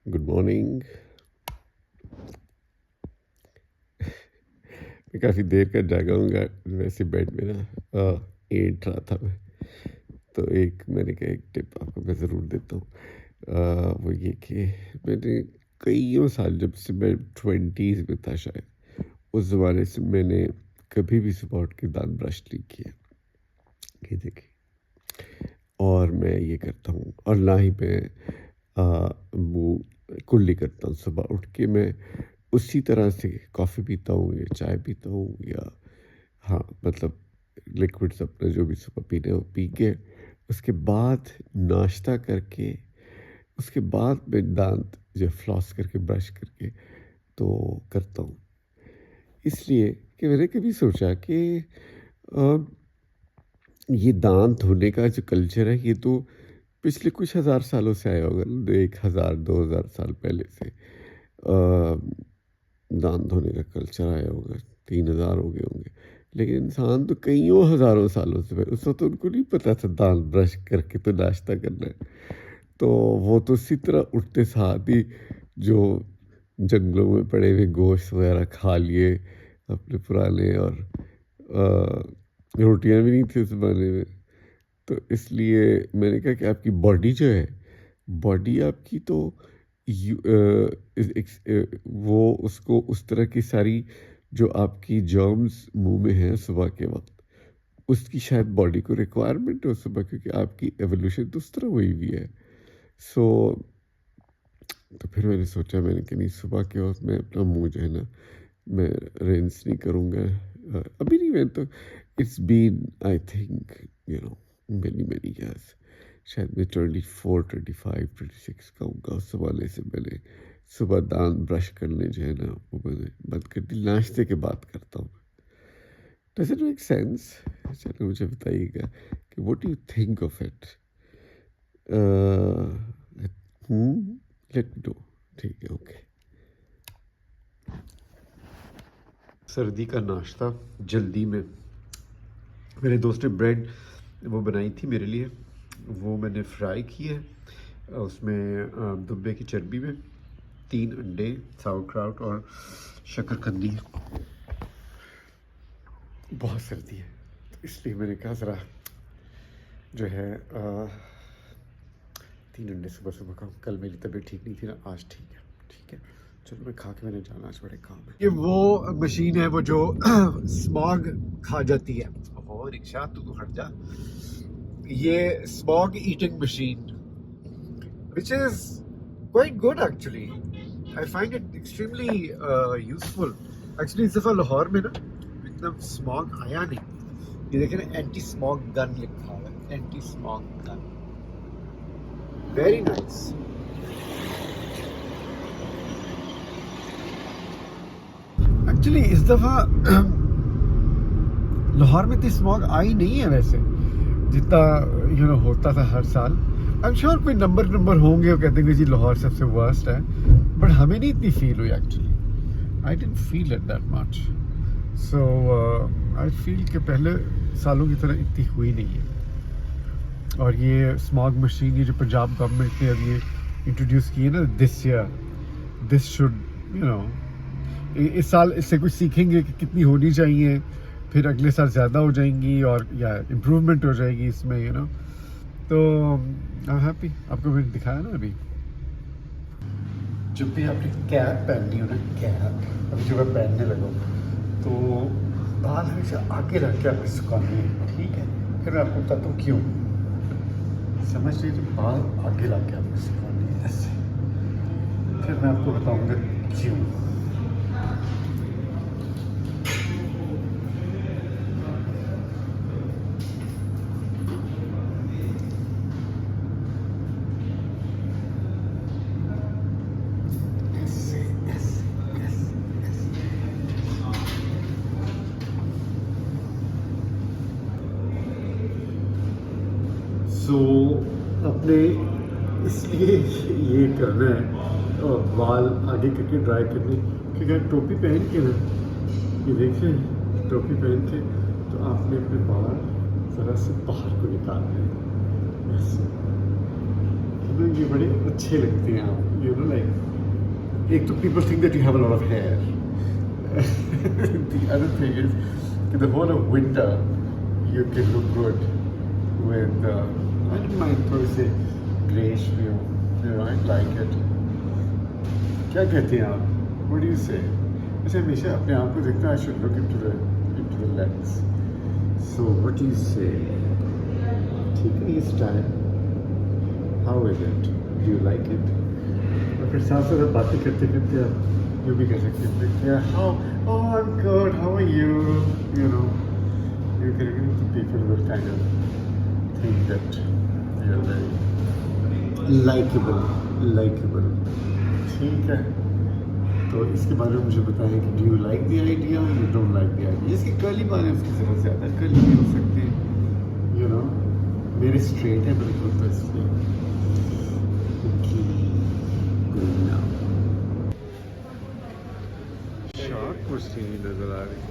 Good morning. मैं काफ़ी देर का जागा हूँगा। वैसे बेड में ना एंट रहा था मैं। तो मैंने कहा एक टिप आपको मैं ज़रूर देता हूँ। वो ये कि मैंने कईयों साल जब से मैं 20s में था शायद, उस ज़माने से मैंने कभी भी सुबह उठ के दांत ब्रश नहीं किया। ये देखिए, और मैं ये करता हूँ, और ना ही मैं मुँह कुल्ली करता हूँ। सुबह उठ के मैं उसी तरह से कॉफ़ी पीता हूँ या चाय पीता हूँ, या हाँ, मतलब लिक्विड्स अपना जो भी सुबह पीने हो पी के, उसके बाद नाश्ता करके, उसके बाद मैं दांत जो फ्लॉस करके ब्रश करके तो करता हूँ। इसलिए कि मैंने कभी सोचा कि अ, ये दांत धोने का जो कल्चर है, ये तो पिछले कुछ हज़ार सालों से आया होगा, 1000-2000 साल पहले से दांत धोने का कल्चर आया होगा। 3000 हो गए होंगे, लेकिन इंसान तो कईयों हज़ारों सालों से पहले, उस वक्त तो उनको नहीं पता था दांत ब्रश करके तो नाश्ता करना है। तो वो तो उसी तरह उठते साथ ही जो जंगलों में पड़े हुए गोश्त वगैरह खा लिए अपने पुराने, और रोटियां भी नहीं थी उस ज़माने में। तो इसलिए मैंने कहा कि आपकी बॉडी जो है, बॉडी आपकी तो वो उसको उस तरह की सारी जो आपकी जर्म्स मुंह में हैं सुबह के वक्त, उसकी शायद बॉडी को रिक्वायरमेंट हो सुबह, क्योंकि आपकी एवोल्यूशन तो उस तरह हुई हुई है। सो तो फिर मैंने सोचा, मैंने कि नहीं, सुबह के वक्त मैं अपना मुंह जो है ना, मैं रिंस नहीं करूँगा। अभी नहीं, मैं तो it's been I think you know many many years, शायद मैं 24, 25, 26 का होगा। उस ज़माने से मैंने सुबह दांत ब्रश करने जो है ना, वो मैंने बंद कर दी। नाश्ते के बाद करता हूँ। Does it make sense? चलो मुझे बताइएगा कि what do you think of it. Let me know. ठीक है, ओके। सर्दी का नाश्ता जल्दी में, मेरे दोस्त ने ब्रेड वो बनाई थी मेरे लिए, वो मैंने फ्राई की है। उसमें दुब्बे की चर्बी में 3 अंडे, sauerkraut और शकरकंदी। बहुत सर्दी है, तो इसलिए मैंने कहा ज़रा जो है 3 अंडे सुबह सुबह खाऊँ। कल मेरी तबीयत ठीक नहीं थी ना, आज ठीक है। ठीक है, चलो मैं खा के मैंने जाना, आज बड़े काम है। ये वो मशीन है वो जो स्मॉग खा जाती है। ओह रिक्शा, तू हट जा। ये smog eating machine, which is quite good actually. I find it extremely useful. Actually इस दफ़ा लाहौर में ना इतना स्मॉग आया नहीं। ये देखें ना, एंटी स्मॉग गन लिखा हुआ है, anti smog gun. Very nice. Actually इस दफ़ा लाहौर में इतनी स्मॉग आई नहीं है वैसे, जितना होता था हर साल। आई एम श्योर कोई नंबर होंगे वो कहते हैं कि जी लाहौर सबसे वर्स्ट है, बट हमें नहीं इतनी फील हुई actually. I didn't feel it that much. So I feel कि पहले सालों की तरह इतनी हुई नहीं है। और ये स्मॉग मशीन, ये जो पंजाब गवर्नमेंट ने अभी इंट्रोड्यूस की है ना दिस ईयर, दिस शुड इस साल इससे कुछ सीखेंगे कि कितनी होनी चाहिए, फिर अगले साल ज़्यादा हो जाएंगी और या इम्प्रूवमेंट हो जाएगी इसमें तो आई एम हैप्पी। आपको मैंने दिखाया ना अभी, जब भी आपने कैप पहननी हो ना, कैप अभी जब आप पहनने लगो तो बाल हमेशा आगे रख के आपने सुखाने हैं, ठीक है? फिर मैं आपको बताता हूँ क्यों। समझ लीजिए, बाल आगे ला के आपने सुखाने हैं ऐसे, फिर मैं आपको बताऊँगा क्यों। सो अपने इसलिए ये करना है और बाल आगे करके ड्राई करने, क्योंकि अगर टोपी पहन के ना, ये देखिए टोपी पहन के, तो आपने अपने बाल ज़रा से बाहर को निकालने हैं ऐसे। ना ये बड़े अच्छे लगते हैं आप, यू नो लाइक, एक तो people think that you have a lot of hair, the other thing is कि the whole of winter you can look good with I don't mind थोड़े से ग्रेश में हो, you know I like it. क्या कहते हैं आप, what do you से? ऐसे हमेशा अपने आप को देखना, I should look into the lens, so what do you से? ठीक है ये style, how is it, do you like it? और फिर साथ साथ बातें करते करते आप यू भी कह सकते हैं, how, oh I am good, how are you, you know, you can, people will kind of think that you are very likeable. ठीक है, तो इसके बारे में मुझे बताएं कि do you like the idea, you don't like the idea. इसकी कर्ली बाल है, उसकी ज़रा ज़्यादा कर्ली भी हो सकते हैं, यू नो, मेरे स्ट्रेट है बिल्कुल, तो इसलिए शार्क मछली नजर आ रही है,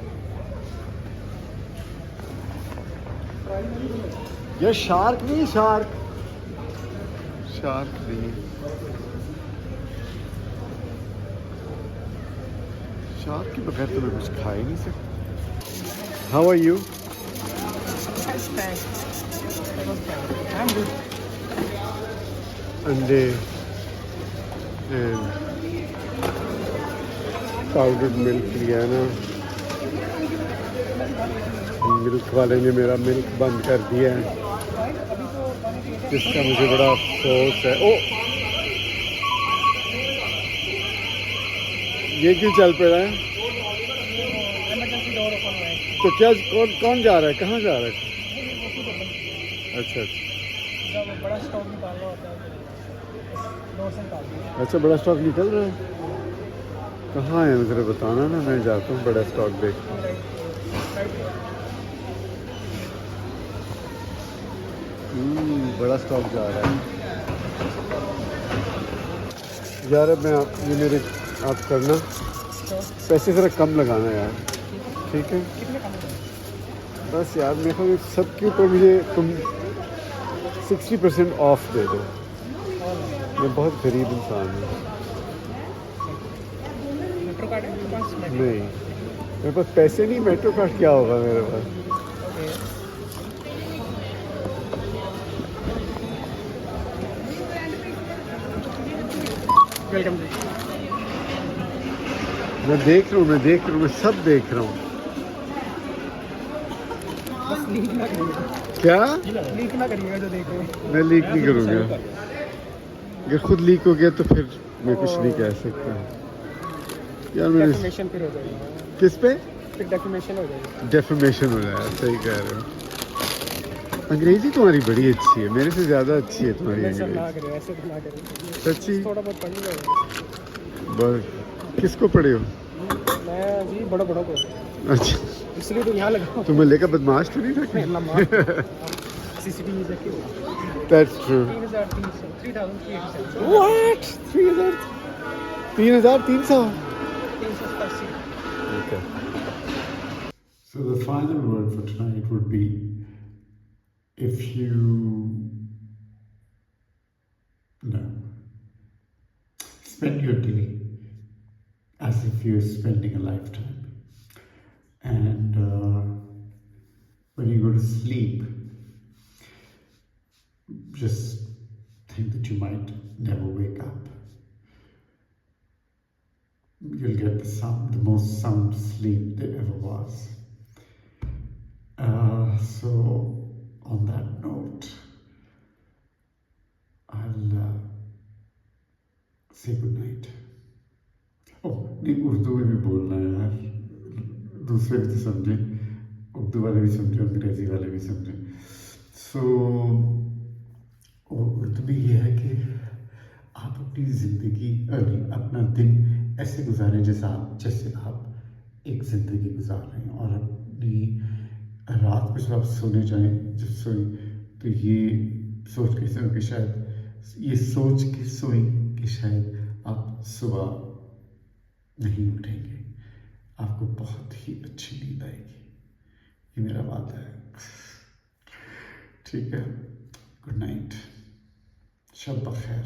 ये शार्क नहीं, शार्क नहीं, शार्क के बगैर तो मैं कुछ खा ही नहीं सकता। How are you? अंडे एंड पाउडर्ड मिल्क लिया ना, मिल्क वाले ने मेरा मिल्क बंद कर दिया है, जिसका मुझे बड़ा अफसोस है। ओ, ये क्यों चल पे रहा है? तो क्या, कौन जा रहा है, कहाँ जा रहा है? अच्छा बड़ा स्टॉक निकालना होता है, डोर से निकालना। अच्छा, बड़ा स्टॉक निकल रहा है, कहाँ है मुझे बताना ना, मैं जाता हूँ बड़ा स्टॉक देखता हूँ। बड़ा स्टॉक जा रहा है यार। अब मैं ये मेरे आप करना, पैसे ज़रा कम लगाना यार, ठीक है? बस यार मेरे को सब के ऊपर मुझे तुम 60% ऑफ दे दो, मैं बहुत गरीब इंसान हूँ। मेट्रो कार्ड है आपके पास? नहीं, मेरे पास पैसे नहीं, मेट्रो कार्ड क्या होगा मेरे पास? वेलकम। मैं देख रहा हूँ, मैं सब देख रहा हूँ। बस लीक ना करिएगा। क्या? लीक ना करिएगा जो देख रहे हैं। मैं लीक नहीं करूँगा, अगर खुद लीक हो गया तो फिर मैं कुछ नहीं कह सकता यार। मैंने डेफिमेशन फिर हो जाएगी। किस पे? फिर डेफिमेशन हो जाएगी। डेफिमेशन हो जाएगा, सही कह रहे हो। अंग्रेजी तुम्हारी बड़ी अच्छी है, मेरे से ज़्यादा अच्छी है तुम्हारी ऐसा ना अंग्रेजी। करें, ऐसे तो ना करें। सच्ची? थोड़ा बहुत पढ़ लीजिएगा। बस किसको पढ़े हो? मैं जी बड़ा को, अच्छा, इसलिए तो यहाँ लगा। तुम्हें लेकर बदमाश तो नहीं था? सीसीटीवी देखिए। That's true. 3,387। What? 3,300? 380। Okay. So the final word for tonight would be, if you spend your day as if you're spending a lifetime, and when you go to sleep, just think that you might never wake up. You'll get the most sound sleep there ever was. So on that note, I'll say good night. Oh, नहीं, उर्दू में भी बोलना है यार, दूसरे भी तो समझे, उर्दू वाले भी समझे, अंग्रेजी वाले भी समझे। सो उर्दू में ये है कि आप अपनी ज़िंदगी, अपना दिन ऐसे गुजारें जैसे आप एक ज़िंदगी गुजार रहे हैं, और अपनी रात को जब आप सोने जाएं, जब सोएं, तो ये सोच के सोएं कि शायद आप सुबह नहीं उठेंगे, आपको बहुत ही अच्छी नींद आएगी, ये मेरा वादा है। ठीक है, गुड नाइट, शब खैर।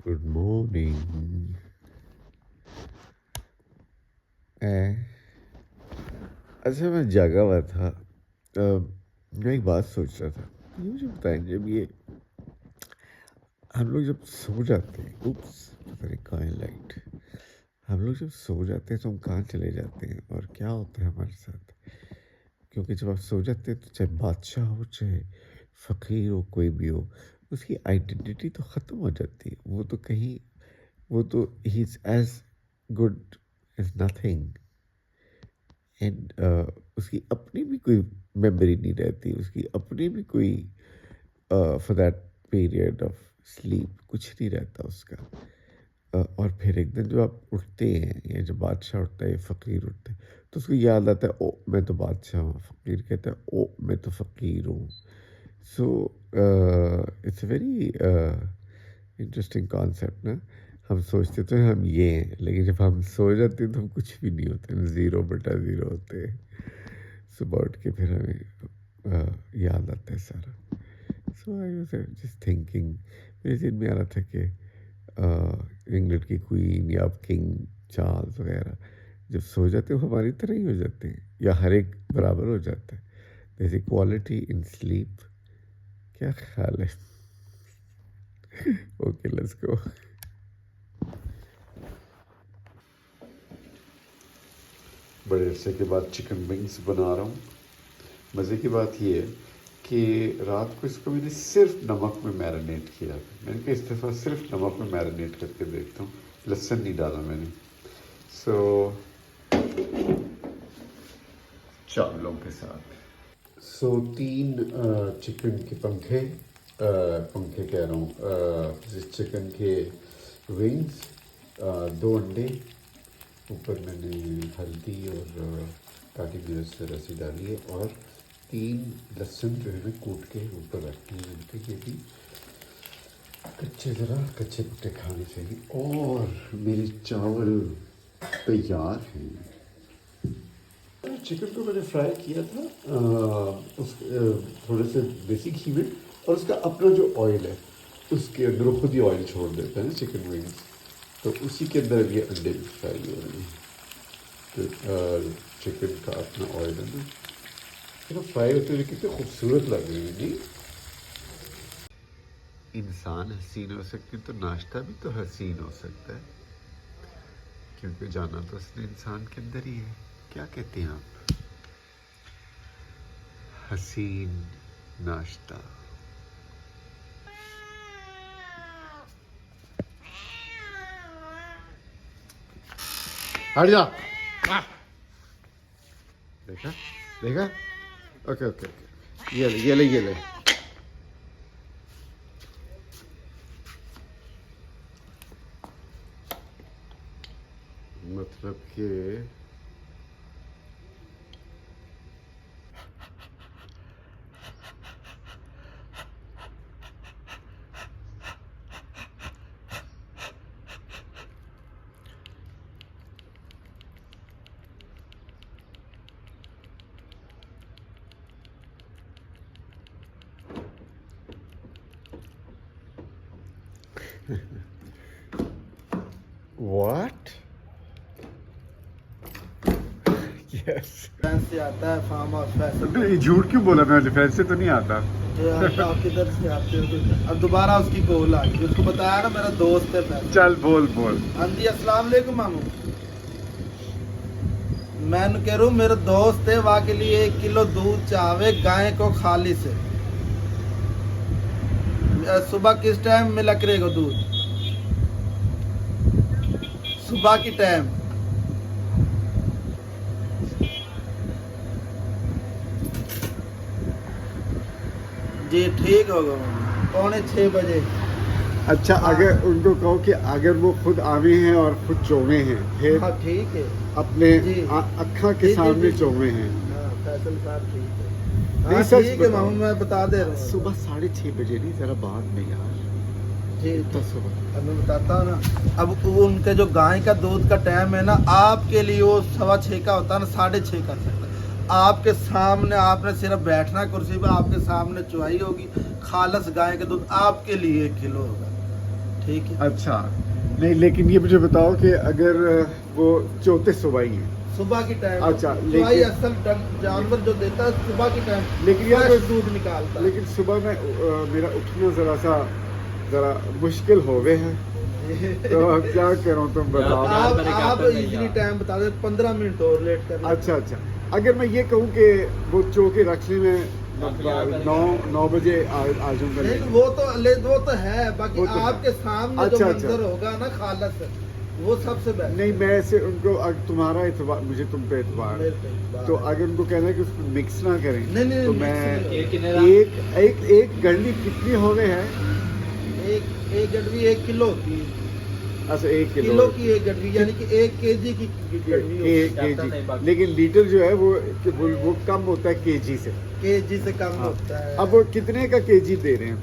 Good morning. अच्छा, मैं जागा हुआ था। मैं एक बात सोच रहा था, ये मुझे बताएं, जब ये हम लोग जब सो जाते हैं, पता नहीं कहाँ है लाइट। हम लोग जब सो जाते हैं तो हम कहाँ चले जाते हैं और क्या होता है हमारे साथ? क्योंकि जब आप सो जाते हैं तो चाहे बादशाह हो चाहे फ़कीर हो, कोई भी हो, उसकी आइडेंटिटी तो ख़त्म हो जाती है। वो तो he is as good as nothing. And उसकी अपनी भी कोई मेमोरी नहीं रहती, उसकी अपनी भी कोई for that period of sleep कुछ नहीं रहता उसका। और फिर एक दिन जो आप उठते हैं, या जब बादशाह उठता है या फ़कीर उठता है, तो उसको याद आता है, ओ मैं तो बादशाह हूँ। फ़कीर कहता है, ओ मैं तो फ़कीर हूँ। So it's a very interesting concept ना। हम सोचते तो हम ये हैं, लेकिन जब हम सो जाते हैं तो हम कुछ भी नहीं होते, हम 0/0 होते हैं। सुबह उठ के फिर हमें याद आता है सारा। सो आई वाज जस्ट थिंकिंग, मेरे दिन में आ रहा था कि इंग्लैंड की क्वीन या किंग चार्ल्स वगैरह जब सो जाते हैं वो हमारी तरह ही हो जाते हैं, या हर एक बराबर हो जाता है। there's equality in sleep। क्या ख्याल है? Okay, let's go. बड़े अरसे के बाद चिकन विंग्स बना रहा हूँ। मज़े की बात ये है कि रात को इसको मैंने सिर्फ नमक में मैरिनेट किया। मैंने कहा इस दफ़ा सिर्फ नमक में मैरिनेट करके देखता हूँ, लहसुन नहीं डाला मैंने। सो चावलों के साथ 3 चिकन के पंखे कह रहा हूँ, चिकन के विंग्स, 2 अंडे, ऊपर मैंने हल्दी और काटी मिर्च से रसी डाली है, और 3 लहसुन जो है मैं कूट के ऊपर रखती हूँ। मैंने ये भी कच्चे पत्ते खाने चाहिए। और मेरे चावल तैयार हैं। चिकन को मैंने फ्राई किया था थोड़े से देसी घी में, और उसका अपना जो ऑयल है उसके अंदर वो खुद ही ऑयल छोड़ देता है ना चिकन विंग्स, तो उसी के अंदर ये अंडे भी फ्राई हो रहे हैं। तो चिकन का अपना ऑयल है ना, तो फ्राई होते हुए कितने खूबसूरत लग रही है नहीं? इंसान हसीन हो सकती तो नाश्ता भी तो हसीन हो सकता है, क्योंकि जाना तो उसने इंसान के अंदर ही है। क्या कहते हैं आप? हसीन नाश्ता। हट जा। देखा देखा? ओके ओके ओके, ये ले। मतलब कि What? Yes. फ्रांस से आता है फार्म हाउस फैशन। ये झूठ क्यों बोला? मैं डिफेंस से तो नहीं आता। आप किधर से आते हो? अब दोबारा उसकी कॉल आ गई, उसको बताया ना मेरा दोस्त है फैसल। चल बोल। हाँ जी, अस्सलाम वालेकुम मामू। मैं कह रहा हूँ मेरा दोस्त है, वहाँ के लिए 1 किलो दूध चाहे गाय को खाली से। सुबह किस टाइम मिला करेगा दूध? सुबह की टाइम। जी ठीक होगा, 5:45 बजे। अच्छा, अगर उनको कहो कि अगर वो खुद आवे हैं और खुद चोवे हैं, फिर हाँ ठीक है, अपने जी। अक्खा के जी, सामने जी। चोवे हैं। हाँ फैसल साहब ठीक है। नहीं, हाँ सच ठीक है बताओ। मामू, मैं बता दे रहा हूँ। सुबह 6:30 बजे नहीं, जरा बाद में यार। जी इतना सुबह। अब मैं बताता हूँ ना। अब वो उनके जो गाय का दूध का टाइम है ना, आपके लिए वो 6:15 का होता है ना, 6:30 का सकता है। आपके सामने आपने सिर्फ बैठना कुर्सी पे, आपके सामने चुवाई होगी, खालस गाय का दूध आपके लिए 1 किलो होगा, ठीक है। अच्छा, नहीं लेकिन ये मुझे बताओ कि अगर वो चौथे सुबह ही है, सुबह की टाइम, अच्छा, चुवाई असल जानवर जो देता है सुबह की टाइम, लेकिन यार फ्रेश दूध निकालता है। लेकिन सुबह में मेरा उठना ज़रा मुश्किल हो गए हैं, तो अब क्या करूँ तुम बताओ। आप इजीली टाइम बता दे, 15 मिनट और लेट कर। अच्छा, अगर मैं ये कहूँ कि वो चौके रखने में 9 बजे आ जाऊँगा। नहीं, वो तो है, बाकी वो तो है। आपके सामने अच्छा, जो अच्छा। मंजर होगा ना खालस, वो सबसे बेस्ट। नहीं, मैं ऐसे उनको तुम्हारा एतबार, मुझे तुम पे एतबार है, तो अगर उनको कहना है कि उसको मिक्स ना करें, नहीं, तो mix मैं नहीं एक गंडी कितनी हो गए है? एक गडवी 1 किलो होती है। अच्छा, 1 किलो की 1 गडवी, यानी कि 1 केजी की गडवी होती है। 1 केजी, लेकिन लीटर जो है वो कम होता है केजी से। केजी से कम हाँ। होता है। अब वो कितने का केजी दे रहे हैं?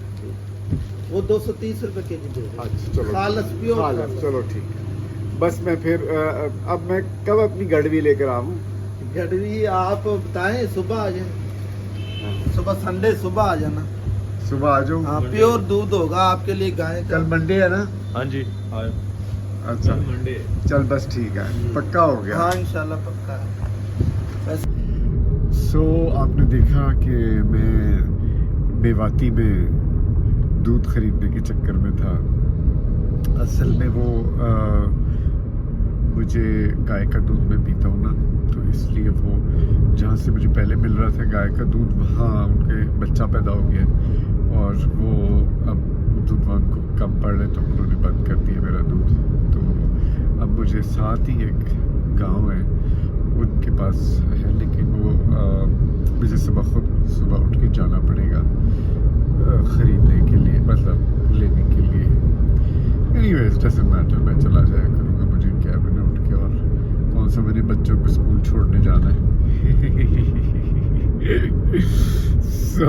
वो 230 रुपए केजी दे रहे हैं। अच्छा, चलो खालस, प्योर खालस। चलो ठीक है। बस मैं फिर अब मैं कब अपनी गड़वी लेकर आऊँ? गडवी आप बताएं, सुबह आ जाए, सुबह संडे सुबह आ जाना। सुबह आ जाऊँ? हाँ, प्योर दूध होगा आपके लिए गाय का। कल मंडे है ना? हाँ जी, हाँ अच्छा, मंडे। चल बस ठीक है, पक्का हो गया। हाँ, इंशाल्लाह पक्का है। बस सो आपने देखा कि मैं मेवाती में दूध खरीदने के चक्कर में था। असल में वो मुझे गाय का दूध मैं पीता हूँ ना, तो इसलिए वो जहाँ से मुझे पहले मिल रहा था गाय का दूध, वहाँ उनके बच्चा पैदा हो गया और वो अब दूध उनको कम पड़ रहे, तो उन्होंने बंद कर दिया मेरा दूध। तो अब मुझे साथ ही एक गांव है, उनके पास है, लेकिन वो मुझे सुबह उठ के जाना पड़ेगा ख़रीदने के लिए, मतलब लेने के लिए। एनीवेज डजंट मैटर, मैं चला जाया करूँगा, मुझे क्या है, मैंने उठ के और कौन सा मेरे बच्चों को स्कूल छोड़ने जाना है। सो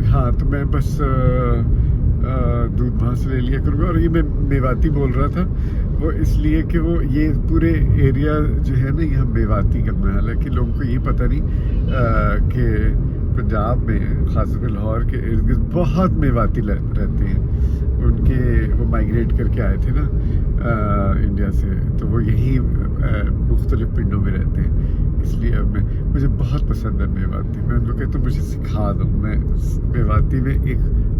हाँ, तो मैं बस दूध वहाँ से ले लिया करूँगा। और ये मैं मेवाती बोल रहा था वो इसलिए कि वो ये पूरे एरिया जो है ना, यहाँ मेवाती का है। हालांकि लोगों को ये पता नहीं कि पंजाब में, खासकर लाहौर के इर्द गिर्द बहुत मेवाती रहते हैं। उनके वो माइग्रेट करके आए थे ना इंडिया से, तो वो यहीं मुख्तलिफ पिंडों में रहते हैं। इसलिए अब मुझे बहुत पसंद है मेवाती। मैं उनको कहता हूँ मुझे सिखा दो, मैं मेवाती में एक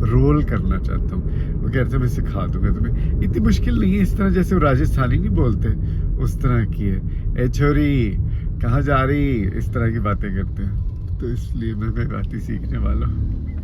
रोल करना चाहता हूँ। वो कहते हैं मैं सिखा दूँगा तुम्हें, इतनी मुश्किल नहीं है, इस तरह जैसे वो राजस्थानी नहीं बोलते उस तरह की है। ए छोरी कहाँ जा रही, इस तरह की बातें करते हैं, तो इसलिए मैं मेवाती सीखने वाला हूँ।